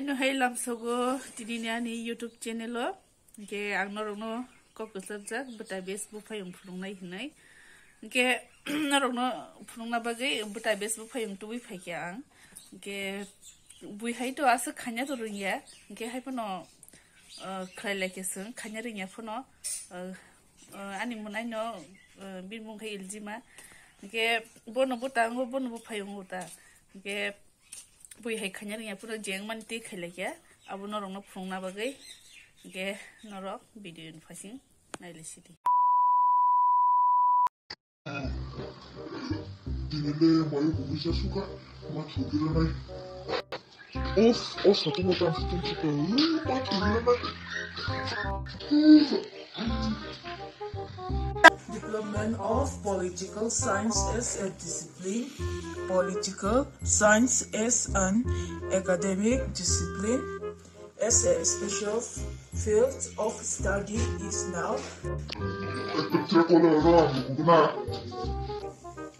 Ano hai lam sogo dini ani YouTube channel lo ke agnorno kokborok bwta bes buphayung phulungnai hinai ke narokno phulungna bagai bwta bes buphayung tubi phaikya ang ke buihai to asa khanya to ringya ke hai pono khlaila kesung khanya ringya phono ani munai no birmung khai iljima ke bono butango bono buphayung uta ke buihai khanya ringya pura jeng manti khailakya abo norokno phulungna bagai ke norok video fasing nailesidi Dinele mai buisa suka ma chukira nai of satu motan situ suka ma chukira nai Development of political science as a discipline. Political science as an academic discipline, as a special field of study is now.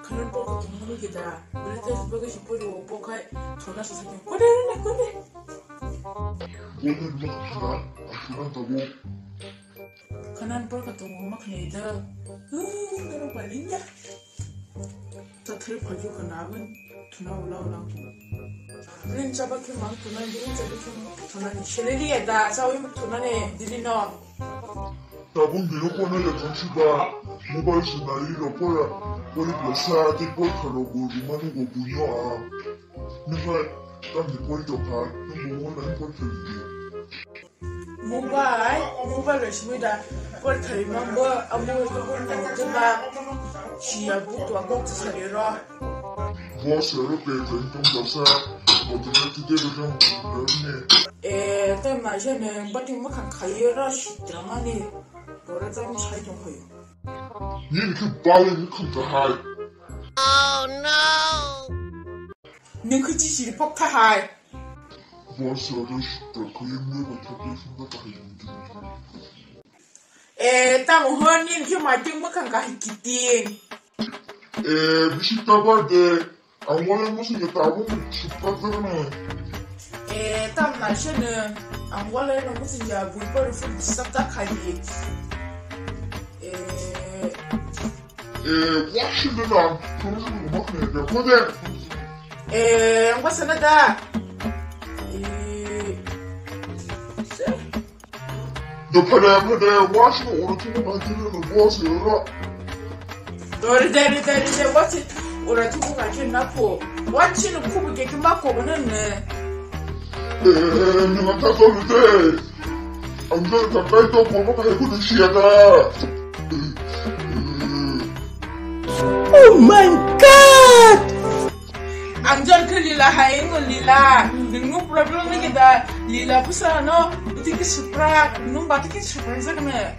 그런 거 모르겠다. 그래서 보고 싶어도 보고 전화서 사진 꺼내는 꺼내. 오늘 막 아시란다고. 그난 볼 같은 거 막 해다. 너무 빨리냐? 저 틀어줘 그 나은 두나 올라오라고. 그런 잡아게 막 두나 이런 잡아게 두나니 실리에다 싸우면 두나네 들이너. Tabung di lupa na ya kan siba mobile sinari lo pora biasa di poi kalau guru mana go punya misal kan di poi to kan nunggu na poi kerja mobile resmi dah poi kerja mambo amu itu pun coba siap butuh aku terserah bos ya ke tentang biasa kalau tidak macam ni tapi macam ni berarti makan kaya rasa drama ni 너를 좀 잘 좀 해요. 얘는 그 bal은 큰다 하이. Oh no. 는 그 짓이 폭타 하이. 버스 아저씨다 그 인물과 저기 생각다 하이. 땀 허니 그 말팅 뭐간 가 있기띵. 미식다 봐대 안 원해 무슨 게 따보면 죽다더네. 땀 날씨는 안 원해 무슨 야 물벌을 싹다 가지. Washington 그런 거 막 내가 근데 ang basa na da 너 파래 Washington 오늘 두고 만지는 버스 열어 너를 대리 watch 오라 두고 가지 나포 watch는 쿠브게 그 막고 오는네 내가 다 써는데 안전 가까이 또 보고 해보는 시야다 Oh my god! Anjan ke lila haing lila. Nunggu problem ni kita lila pusa no. Itu ke supra, nung batu ke supra sakne.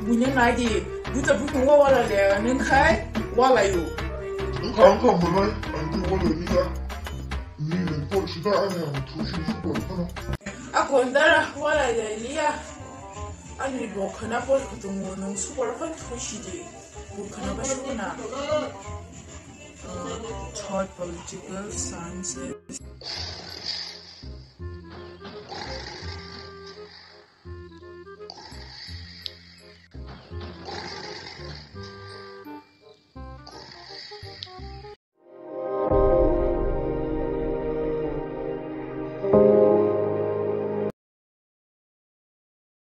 Bunyi lagi. Buta buku wala le, nung kai wala yu. Kang mulai anti wala lila. Ni nengko sudah ada yang tujuh super kono. Aku ndara wala le lila. Ani bo kana pol ketemu nung super kan tujuh. Bukan apa sebenarnya third political sciences